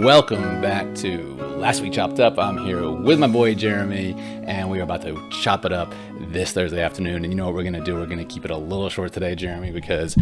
Welcome back to Last Week Chopped Up. I'm here with my boy Jeremy, and we are about to chop it up this Thursday afternoon. And you know what we're going to do? We're going to keep it a little short today, Jeremy, because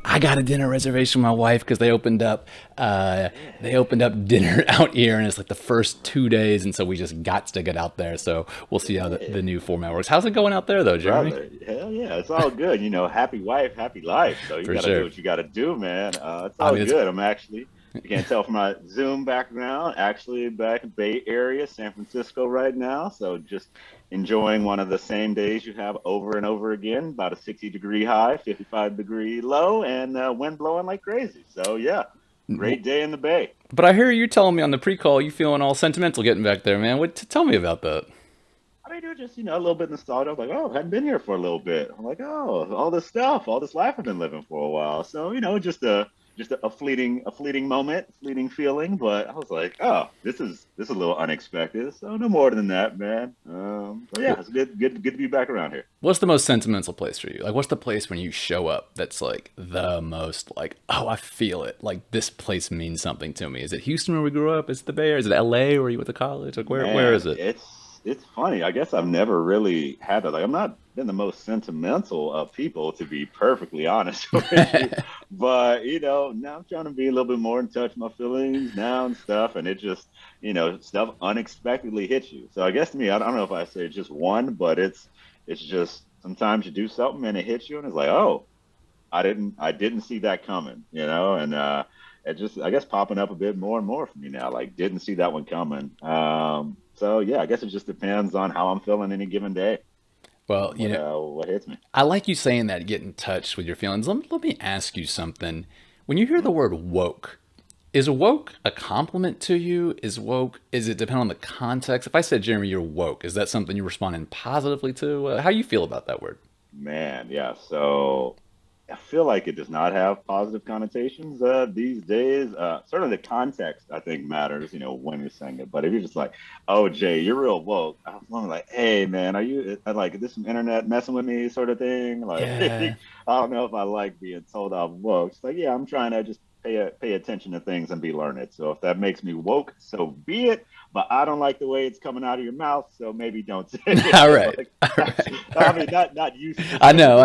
I got a dinner reservation with my wife because they opened up dinner out here, and it's like the first 2 days, and so we just got to get out there. So we'll see how the new format works. How's it going out there, though, Jeremy? Brother, hell yeah, it's all good. You know, happy wife, happy life. So you For got to sure. do what you got to do, man. It's all good. I'm actually, you can't tell from my Zoom background, actually back in Bay Area, San Francisco right now. So just enjoying one of the same days you have over and over again, about a 60-degree high, 55-degree low, and wind blowing like crazy. So yeah, great day in the Bay. But I hear you telling me on the pre-call you feeling all sentimental getting back there, man. Tell me about that. I mean, dude, just, a little bit nostalgia. I was like, oh, I hadn't been here for a little bit. I'm like, oh, all this stuff, all this life I've been living for a while. So, just a fleeting moment, fleeting feeling. But I was like, oh, this is a little unexpected. So no more than that, man. But yeah, it's good to be back around here. What's the most sentimental place for you? Like, what's the place when you show up that's like the most like, oh, I feel it. Like this place means something to me. Is it Houston where we grew up? Is it the Bay Area? Is it LA where you went to college? Like where is it? It's funny. I guess I've never really had that. Like, I'm not been the most sentimental of people, to be perfectly honest with you. But, now I'm trying to be a little bit more in touch with my feelings now and stuff. And it just, stuff unexpectedly hits you. So I guess to me, I don't know if I say just one, but it's just sometimes you do something and it hits you and it's like, oh, I didn't see that coming, and it just, I guess, popping up a bit more and more for me now. Like, didn't see that one coming. So yeah, I guess it just depends on how I'm feeling any given day. Well, What hits me. I like you saying that, get in touch with your feelings. Let me ask you something. When you hear the word woke, is woke a compliment to you? Is it depend on the context? If I said, Jeremy, you're woke, is that something you're responding positively to? How you feel about that word? Man, yeah. So I feel like it does not have positive connotations these days. Certainly the context, I think, matters, when you're saying it. But if you're just like, oh, Jay, you're real woke, I was like, hey, man, are you like, is this some internet messing with me sort of thing? Like, Yeah. I don't know if I like being told I'm woke. It's like, yeah, I'm trying to just pay attention to things and be learned. So if that makes me woke, so be it. But I don't like the way it's coming out of your mouth, so maybe don't say it. All right. Like, All right. I mean, not you. I know.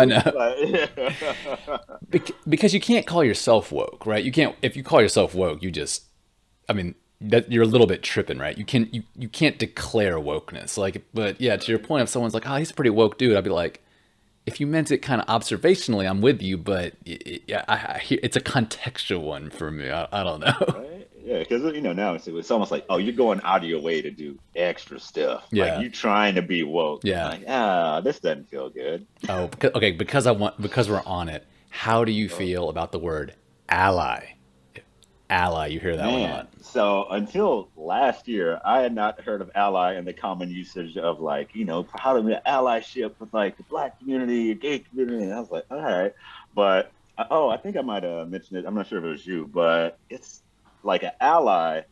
But, Because you can't call yourself woke, right? You can't. If you call yourself woke, you're a little bit tripping, right? You can't declare wokeness. Like, but yeah, to your point, if someone's like, oh, he's a pretty woke dude, I'd be like, if you meant it kind of observationally, I'm with you, but it's a contextual one for me. I don't know. right? Yeah, because now it's almost like, oh, you're going out of your way to do extra stuff. Yeah. Like, you trying to be woke. Yeah. Like, this doesn't feel good. Oh, because we're on it. How do you feel about the word ally? Ally, you hear that one a Man, lot. so until last year, I had not heard of ally in the common usage of, like, how to be an allyship with, like, the Black community, gay community. And I was like, all right. But, I think I might have mentioned it. I'm not sure if it was you, but it's like an ally.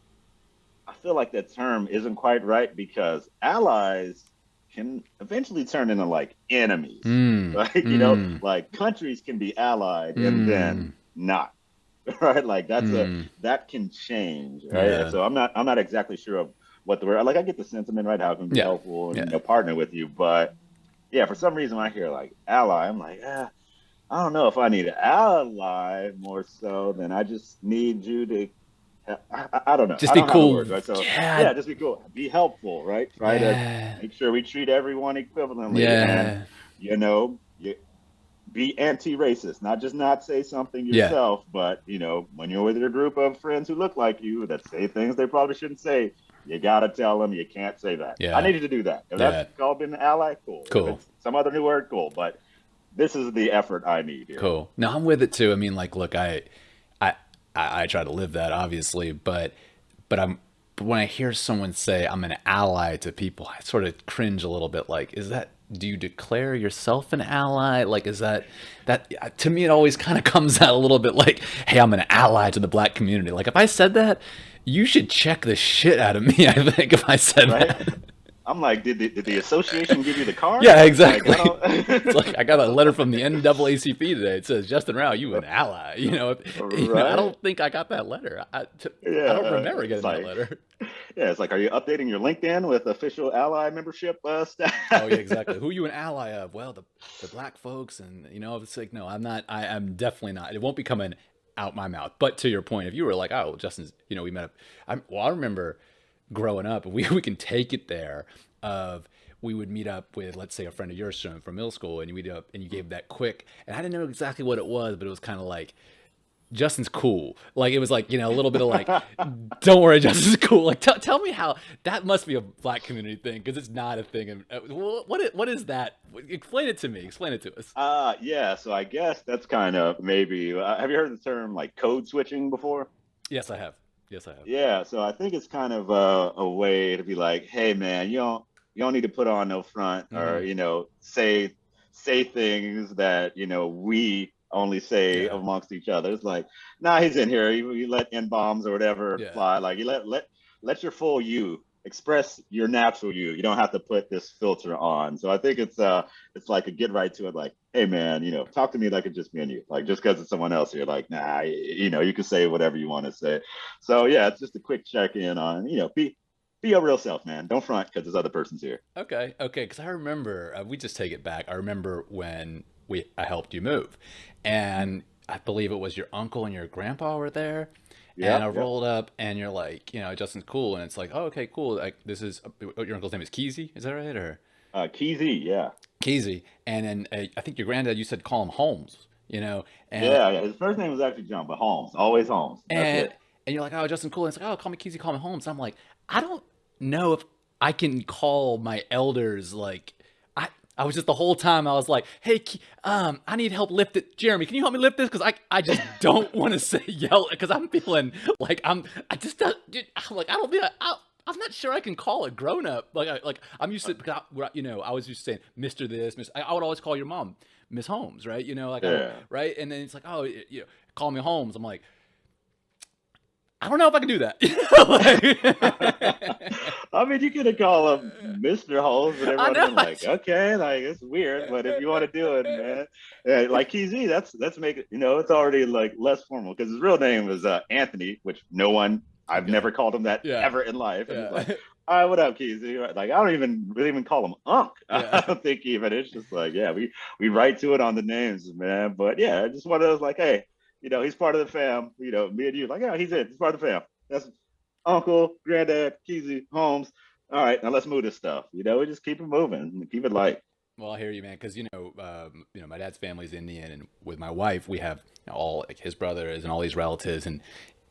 I feel like that term isn't quite right because allies can eventually turn into, like, enemies. Like, like countries can be allied and then not. Right, like that can change, right? Yeah. So I'm not exactly sure of what the word. Like, I get the sentiment, right? How it can be helpful and partner with you, but yeah, for some reason when I hear like ally, I'm like, I don't know if I need an ally more so than I just need you to. I don't know. Just I be don't have the cool. word, right? So Yeah. just be cool, be helpful, right? Try to make sure we treat everyone equivalently, Yeah. and be anti-racist, not just not say something yourself, but when you're with your group of friends who look like you that say things they probably shouldn't say, you gotta tell them you can't say that. Yeah. I need you to do that. If that's called being an ally, cool. Cool. If it's some other new word, cool. But this is the effort I need here. Cool. No, I'm with it too. I mean, like, look, I try to live that, obviously, but but when I hear someone say I'm an ally to people, I sort of cringe a little bit. Like, do you declare yourself an ally? Like, is that to me, it always kind of comes out a little bit like, hey, I'm an ally to the Black community. Like, if I said that, you should check the shit out of me, I think, if I said Right? that. I'm like, did the association give you the card? Yeah, Like, I exactly. It's don't. like I got a letter from the NAACP today. It says Justin Rao, you an ally. I Right? don't think I got that letter. I don't Yeah. remember It's getting that like, letter. yeah, it's like, are you updating your LinkedIn with official ally membership Oh yeah, status? exactly. Who you an ally of? Well, the black folks, and it's like no, I'm not. I'm definitely not. It won't be coming out my mouth. But to your point, if you were like, oh, Justin's, we met up. I remember growing up, we can take it there. Of we would meet up with, let's say, a friend of yours from middle school, and you meet up and you gave that quick, and I didn't know exactly what it was, but it was kind of like Justin's cool. Like it was like a little bit of like, don't worry, Justin's cool. Like tell me how that must be a black community thing because it's not a thing. And what is that? Explain it to me. Explain it to us. Yeah, so I guess that's kind of maybe, have you heard the term like code switching before? Yes, I have. Yes, I have. Yeah, so I think it's kind of a way to be like, hey man, you don't need to put on no front or Hmm. say things that we only say Yeah. amongst each other. It's like, nah, he's in here. You let N bombs or whatever Yeah. fly. Like you let your full you express your natural you. You don't have to put this filter on. So I think it's like a get right to it. Like, hey man, talk to me like it's just me and you. Like just because it's someone else here, like nah, you can say whatever you want to say. So yeah, it's just a quick check in on be your real self, man. Don't front because this other person's here. Okay. Okay. Because I remember we just take it back. I remember when I helped you move, and I believe it was your uncle and your grandpa were there. And I Yep, yep. rolled up, and you're like, Justin's cool, and it's like, oh, okay, cool. Like this is your uncle's name is Keezy, is that right, or Keezy, yeah. Keezy? And then I think your granddad, you said call him Holmes, and Yeah, yeah. His first name was actually John, but Holmes, always Holmes. That's and it. and you're like, oh, Justin cool. And it's like, oh, call me Keezy, call me Holmes. And I'm like, I don't know if I can call my elders like. I, I was just the whole time I was like, hey, I need help lift it. Jeremy, can you help me lift this? Because I just don't want to say yell because I'm feeling like I just don't, I'm like I don't think I'm not sure I can call a grown up like I'm used to because I was used to saying Mister this Miss I would always call your mom Miss Holmes, right, like I don't, Yeah. right, and then it's like, oh, call me Holmes. I'm like, I don't know if I can do that. I mean, you could have called him Mr. Holmes, and I everyone would have know. been like, okay, like it's weird, but if you want to do it, man, yeah, like Key that's make it, it's already like less formal because his real name is Anthony, which I've Okay. never called him that Yeah. ever in life, and he's like, Yeah. all right, what up, Keezy? Like, I don't even really even call him Unc. I Yeah. don't think even. It's just like, yeah, we write to it on the names, man. But yeah, just one of those like, hey, he's part of the fam. Me and you, like, yeah, he's part of the fam. That's uncle, granddad, Keezy, Holmes. All right, now let's move this stuff. We just keep it moving, keep it light. Well, I hear you, man. Because my dad's family's Indian, and with my wife, we have all like his brothers and all these relatives, and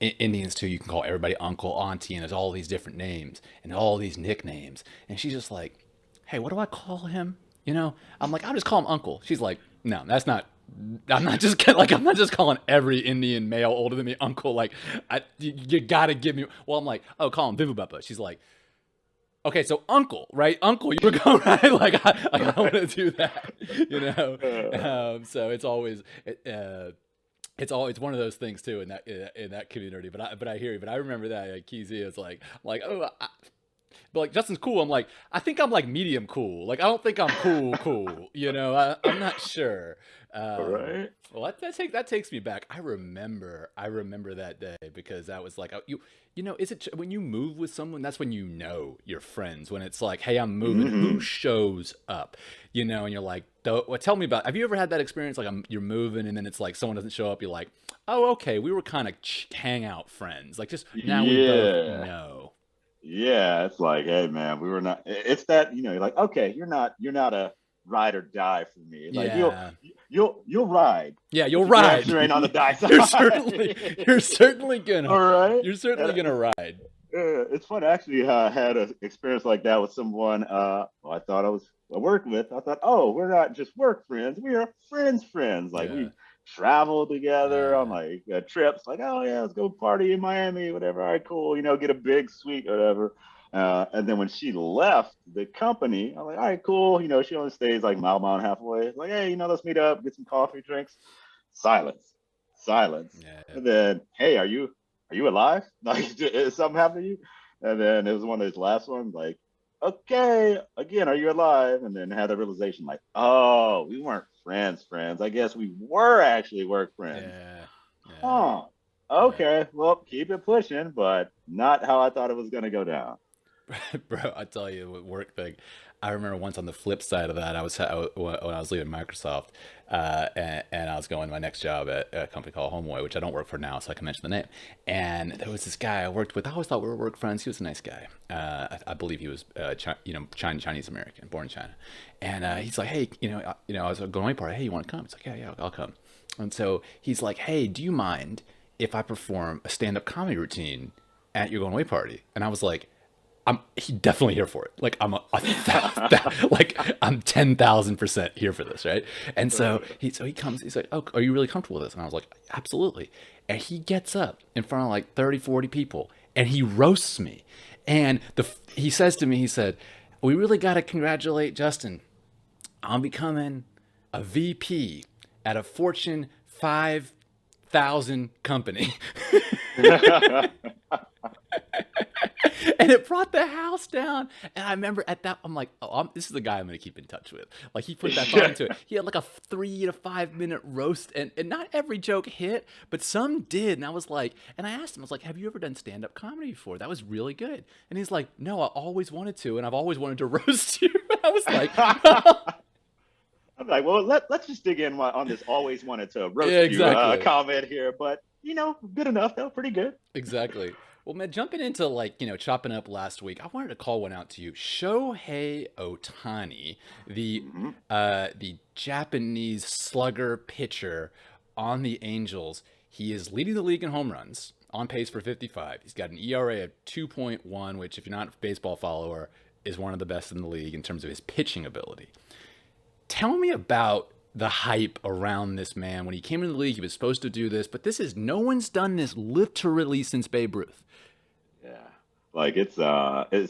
Indians too. You can call everybody uncle, auntie, and there's all these different names and all these nicknames. And she's just like, "Hey, what do I call him?" I'm like, "I'll just call him uncle." She's like, "No, that's not. I'm not just like I'm not just calling every Indian male older than me uncle. Like, you gotta give me." Well, I'm like, "Oh, call him Vivu." She's like, okay, so uncle, right? Uncle, you were going right. Like I don't want to do that, So it's always it's one of those things too in that community. But I hear you. But I remember that Keezy is like but like Justin's cool. I'm like I think I'm like medium cool. Like I don't think I'm cool. I'm not sure. All Um, right. well, that takes me back. I remember that day because that was like is it when you move with someone that's when you're friends when it's like, hey, I'm moving. Who Mm-hmm. shows up? And you're like, well, tell me about. Have you ever had that experience? Like you're moving and then it's like someone doesn't show up. You're like, oh, okay, we were kind of hangout friends. Like just now we both Yeah. know. Yeah, it's like, hey man, we were not. It's that you're like, okay, you're not a ride or die for me. Like Yeah. you'll ride, Yeah, but you'll you damn ride. sure ain't on the die you're certainly side. you're certainly gonna All right. you're certainly And gonna ride. it's fun. Actually, I had an experience like that with someone I thought I worked with. I thought, oh, we're not just work friends. We are friends. Like Yeah. we travel together on Yeah. like trips. Like, oh yeah, let's go party in Miami, whatever. All right, cool. Get a big suite, whatever. And then when she left the company, I'm like, all right, cool. She only stays like mile and a half away. Like, hey, let's meet up, get some coffee, drinks. Silence, silence. Yeah. And then, hey, are you alive? Like, is something happened to you? And then it was one of those last ones, like, okay, again, are you alive? And then had the realization, like, oh, we weren't friends. I guess we were actually work friends. Yeah, yeah, Huh. yeah. Okay, well, keep it pushing, but not how I thought it was gonna go down. Bro, I tell you, with work thing, I remember once on the flip side of that, when I was leaving Microsoft, and I was going to my next job at a company called Homeway, which I don't work for now, so I can mention the name. And there was this guy I worked with. I always thought we were work friends. He was a nice guy. I believe he was, Chinese American, born in China. And he's like, hey, I was going away party. Hey, you want to come? It's like, yeah, I'll come. And so he's like, hey, do you mind if I perform a stand-up comedy routine at your going away party? And I was like, he definitely here for it. Like like I'm 10,000% here for this, right? And so he comes, he's like, oh, are you really comfortable with this? And I was like, absolutely. And he gets up in front of like 30, 40 people and he roasts me. And he says to me, he said, we really got to congratulate Justin on becoming a VP at a Fortune 5,000 company. And it brought the house down. And I remember at that, I'm like, oh, this is the guy I'm going to keep in touch with. Like, he put that thought into it. He had like a 3 to 5 minute roast, and not every joke hit, but some did. And I was like, and I asked him, I was like, have you ever done stand up comedy before? That was really good. And he's like, no, I always wanted to, and I've always wanted to roast you. I was like, I'm like, well, let's just dig in on this always wanted to roast yeah, you exactly. comment here, but good enough though, pretty good. Exactly. Well, man, jumping into like, chopping up last week, I wanted to call one out to you. Shohei Otani, Hmm. the Japanese slugger pitcher on the Angels. He is leading the league in home runs, on pace for 55. He's got an ERA of 2.1, which, if you're not a baseball follower, is one of the best in the league in terms of his pitching ability. Tell me about the hype around this man. When he came into the league, he was supposed to do this, but no one's done this literally since Babe Ruth. Yeah. Like it's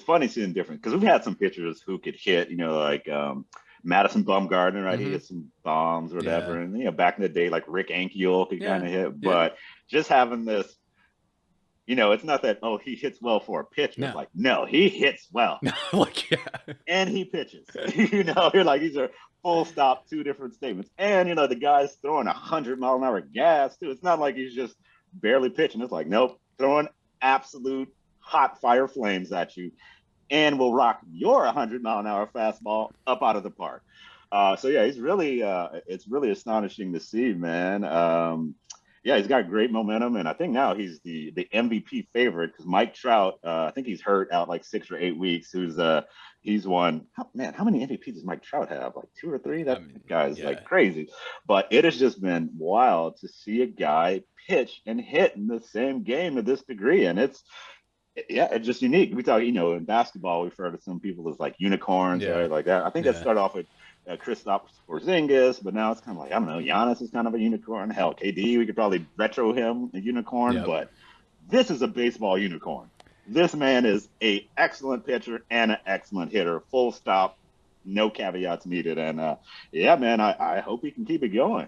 funny seeing different because we've had some pitchers who could hit, like Madison Bumgarner, right? He Mm-hmm. hit some bombs or Yeah. whatever. And back in the day, like Rick Ankiel could kind Yeah. of hit, Yeah. but just having this, it's not that, oh, he hits well for a pitcher. It's No. like, no, he hits well No. Like, yeah. and he pitches. You're like, these are full stop, two different statements. And the guy's throwing 100-mile-an-hour gas too. It's not like he's just barely pitching. It's like, nope, throwing absolute hot fire flames at you and will rock your 100-mile-an-hour fastball up out of the park. So yeah, he's really it's really astonishing to see, man. Yeah, he's got great momentum, and I think now he's the MVP favorite because Mike Trout, I think he's hurt out like 6 or 8 weeks. He's won. Man, how many MVPs does Mike Trout have? Like two or three? I That mean, guy's yeah. like crazy. But it has just been wild to see a guy pitch and hit in the same game to this degree, and it's just unique. We talk, in basketball, we've heard of some people as like unicorns, Yeah. right? Like that. I think that Yeah. started off with Kristaps Porzingis, but now it's kind of like, I don't know, Giannis is kind of a unicorn. Hell, KD, we could probably retro him a unicorn, Yep. but this is a baseball unicorn. This man is a excellent pitcher and an excellent hitter. Full stop, no caveats needed. And yeah, man, I hope he can keep it going.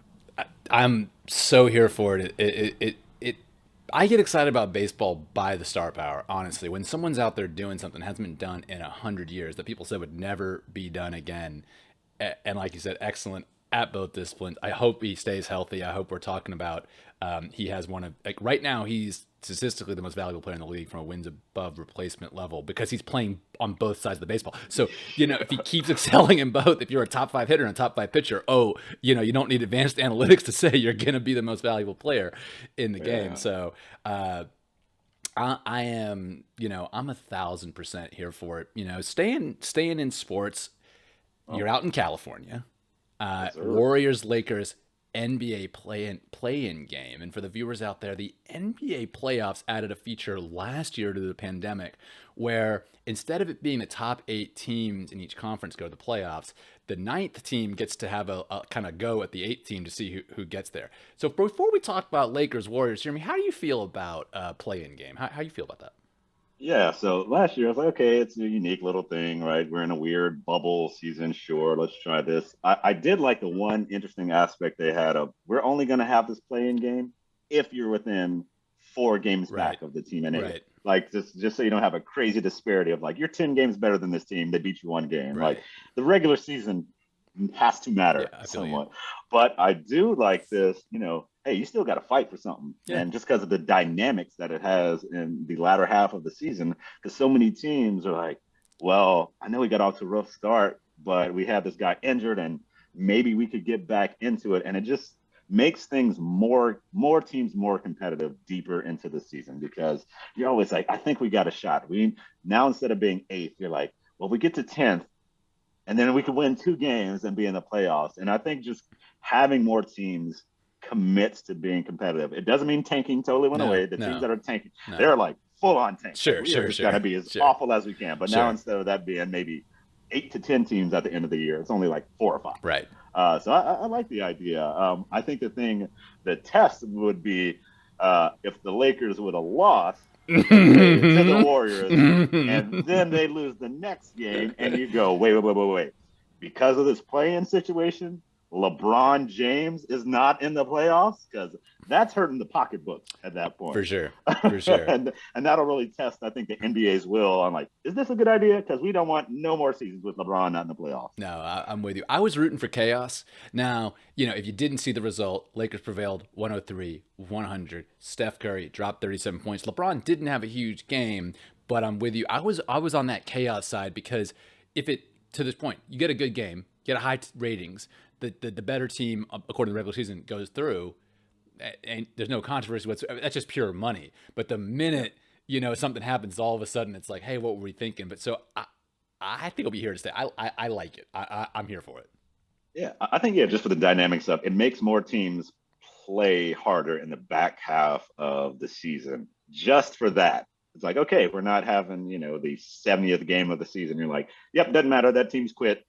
I'm so here for it. I get excited about baseball by the star power, honestly. When someone's out there doing something that hasn't been done in 100 years that people said would never be done again, and like you said, excellent at both disciplines. I hope he stays healthy. I hope we're talking about he has one of, like, right now he's statistically the most valuable player in the league from a wins above replacement level because he's playing on both sides of the baseball. So, if he keeps excelling in both, if you're a top five hitter and a top five pitcher, you don't need advanced analytics to say you're going to be the most valuable player in the game. Yeah. So, I am, I'm 1,000% here for it. Staying in sports. Oh, You're out in California. yes, sir. Warriors Lakers NBA play-in game. And for the viewers out there, the NBA playoffs added a feature last year to the pandemic where instead of it being the top 8 teams in each conference go to the playoffs, the ninth team gets to have a kind of go at the eighth team to see who gets there. So before we talk about Lakers Warriors, Jeremy, how do you feel about play-in game? How do you feel about that? Yeah, so last year I was like, okay, it's a unique little thing, right? We're in a weird bubble season. Sure, let's try this. I did like the one interesting aspect they had of we're only going to have this play-in game if you're within 4 games Right, back of the team in eight. right. Like just so you don't have a crazy disparity of like you're 10 games better than this team, they beat you one game. Like Right. the regular season has to Yeah, matter I feel you. somewhat. But I do like this, hey, you still got to fight for something. Yeah. And just because of the dynamics that it has in the latter half of the season, because so many teams are like, well, I know we got off to a rough start, but we had this guy injured and maybe we could get back into it. And it just makes things more teams more competitive deeper into the season because you're always like, I think we got a shot. We now instead of being eighth, you're like, well, we get to 10th and then we could win 2 games and be in the playoffs. And I think just having more teams commits to being competitive. It doesn't mean tanking totally went No, away. The teams no, that are tanking, no. they're like full on tank. Like Sure, we are sure, just going sure, to be as sure, awful as we can. But now sure. instead of that being maybe 8 to 10 teams at the end of the year, it's only like 4 or 5. Right. So I like the idea. I think the test would be if the Lakers would have lost, let's say, to the Warriors, and then they lose the next game, and you go, wait. Because of this play-in situation, LeBron James is not in the playoffs because that's hurting the pocketbooks at that For point. sure. For sure. And that'll really test, I think, the NBA's will on like, is this a good idea? Because we don't want no more seasons with LeBron not in the playoffs. No, I'm with you. I was rooting for chaos. Now, if you didn't see the result, Lakers prevailed 103-100. Steph Curry dropped 37 points. LeBron didn't have a huge game, but I'm with you. I was on that chaos side because if it to this point, you get a good game, get a high ratings, the better team according to the regular season goes through, and there's no controversy whatsoever. That's just pure money. But the minute something happens, all of a sudden it's like, hey, what were we thinking? But so I think I'll be here to stay. I like it. I'm here for it. Yeah, I think just for the dynamics of it makes more teams play harder in the back half of the season just for that. It's like, okay, we're not having, the 70th game of the season. You're like, yep, doesn't matter. That team's quit.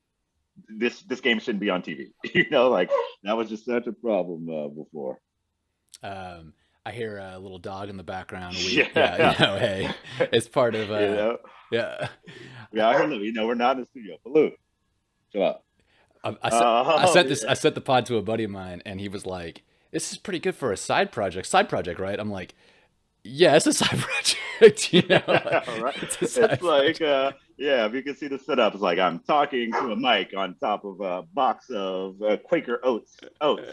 This game shouldn't be on TV. Like that was just such a problem before. I hear a little dog in the background. Yeah. Hey, it's part of you know, yeah. yeah. I heard them. We're not in the studio. Baloo, chill out. I sent the pod to a buddy of mine, and he was like, "This is pretty good for a side project." Side project, right? I'm like, "Yeah, it's a side project." Yeah, right. It's a side It's like, project. yeah, if you can see the setup, it's like I'm talking to a mic on top of a box of Quaker oats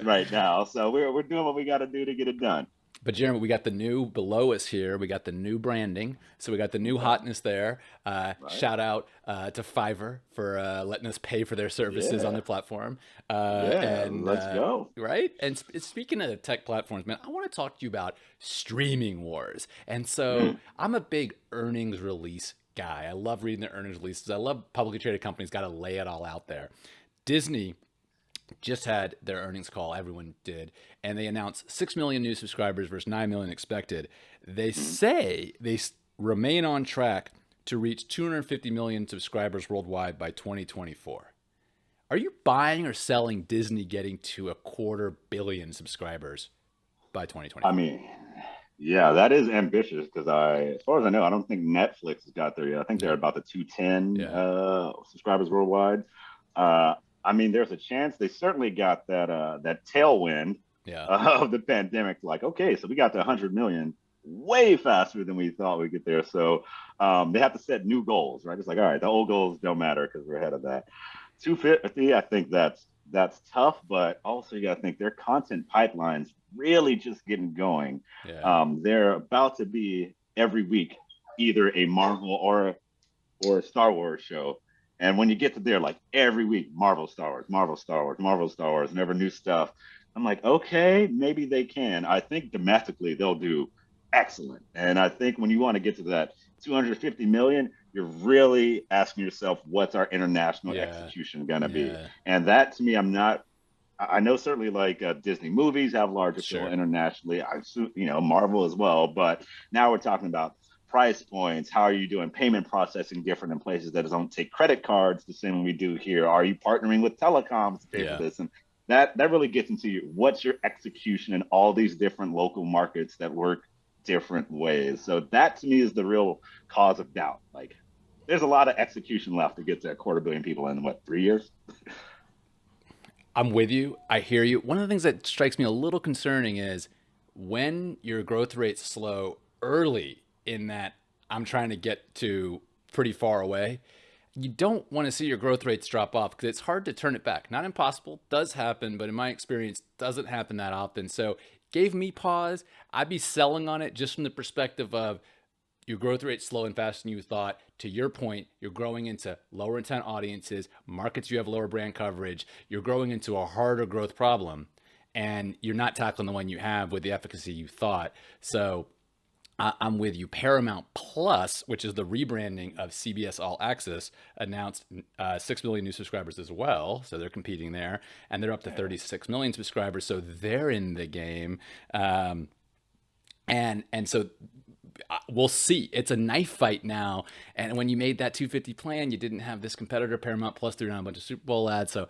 right now. So we're doing what we got to do to get it done. But Jeremy, we got the new below us here. We got the new branding, so we got the new Okay, hotness there. right. Shout out to Fiverr for letting us pay for their services on Yeah, their platform. yeah. And Let's go. right. And speaking of tech platforms, man, I want to talk to you about streaming wars. And so Mm. I'm a big earnings release guy. I love reading the earnings releases. I love publicly traded companies got to lay it all out there. Disney just had their earnings call. Everyone did. And they announced 6 million new subscribers versus 9 million expected. They Mm. say remain on track to reach 250 million subscribers worldwide by 2024. Are you buying or selling Disney getting to 250 million subscribers by I 2024? mean, yeah, that is ambitious because as far as I know, I don't think Netflix has got there yet. I think they're No. about the 210 Yeah. subscribers worldwide. Uh, I mean, there's a chance they certainly got that tailwind Yeah. of the pandemic. Like, okay, so we got to 100 million way faster than we thought we'd get there. So they have to set new goals, right? It's like, all right, the old goals don't matter because we're ahead of that. 250, I think that's tough, but also you got to think their content pipelines really just getting going. Yeah. They're about to be every week either a Marvel or a Star Wars show. And when you get to there, like every week, Marvel, Star Wars, Marvel, Star Wars, Marvel, Star Wars, never new stuff. I'm like, okay, maybe they can. I think domestically they'll do excellent. And I think when you want to get to that 250 million, you're really asking yourself, what's our international Yeah. execution going to be? Yeah. And that to me, I know certainly like Disney movies have large appeal Sure. internationally. I assume, Marvel as well. But now we're talking about price points. How are you doing payment processing different in places that don't take credit cards the same way we do here? Are you partnering with telecoms to pay for Yeah. this? And that really gets into what's your execution in all these different local markets that work different ways. So that to me is the real cause of doubt. Like there's a lot of execution left to get to 250 million people in what, 3 years? I'm with you. I hear you. One of the things that strikes me a little concerning is when your growth rates slow early in that I'm trying to get to pretty far away, you don't want to see your growth rates drop off because it's hard to turn it back. Not impossible, does happen, but in my experience, doesn't happen that often. So gave me pause. I'd be selling on it just from the perspective of your growth rate slowing faster than you thought. To your point, you're growing into lower intent audiences, markets you have lower brand coverage. You're growing into a harder growth problem, and you're not tackling the one you have with the efficacy you thought. So I'm with you. Paramount Plus, which is the rebranding of CBS All Access, announced 6 million new subscribers as well. So they're competing there, and they're up to 36 million subscribers. So they're in the game. And so we'll see. It's a knife fight now. And when you made that 250 plan, you didn't have this competitor. Paramount Plus threw down a bunch of Super Bowl ads. So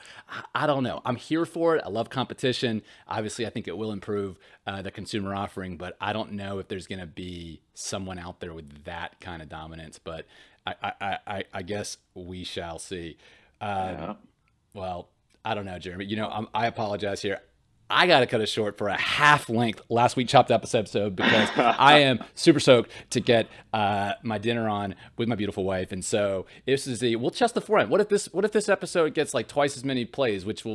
I don't know. I'm here for it. I love competition. Obviously, I think it will improve the consumer offering, but I don't know if there's going to be someone out there with that kind of dominance. But I guess we shall see. Well, I don't know, Jeremy. I apologize here. I got to cut it short for a half-length Last Week Chopped episode because I am super stoked to get my dinner on with my beautiful wife, and so we'll test the format. What if this episode gets like twice as many plays? Which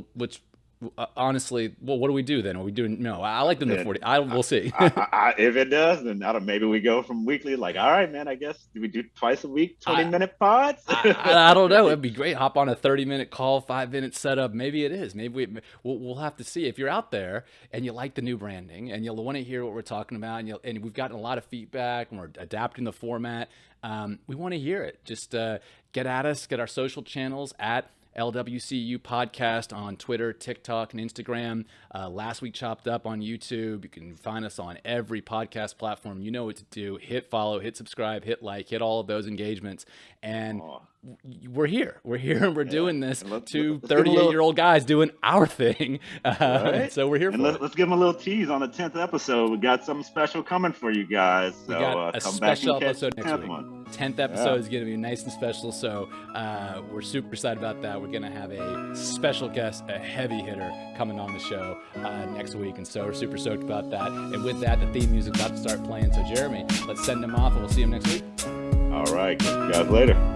honestly, well, what do we do then? Are we doing? No, I like them to 40. We'll see. If it does, then maybe we go from weekly. Like, all right, man. I guess do we do twice a week, 20-minute pods? I don't know. It'd be great. Hop on a 30-minute call, 5-minute setup. Maybe it is. Maybe we'll have to see. If you're out there and you like the new branding and you'll want to hear what we're talking about, and we've gotten a lot of feedback and we're adapting the format. We want to hear it. Just get at us. Get our social channels at LWCU Podcast on Twitter, TikTok, and Instagram. Last Week Chopped Up on YouTube. You can find us on every podcast platform. You know what to do. Hit follow, hit subscribe, hit like, hit all of those engagements. And we're here. We're here, and we're doing this. Two 38-year-old guys doing our thing. Right? So we're here for it. Let's give them a little tease on the 10th episode. We got something special coming for you guys. So, we got a special episode next week. One. 10th episode is going to be nice and special. So we're super excited about that. We're going to have a special guest, a heavy hitter, coming on the show next week. And so we're super stoked about that. And with that, the theme music is about to start playing. So Jeremy, let's send him off, and we'll see him next week. All right. Catch you guys later.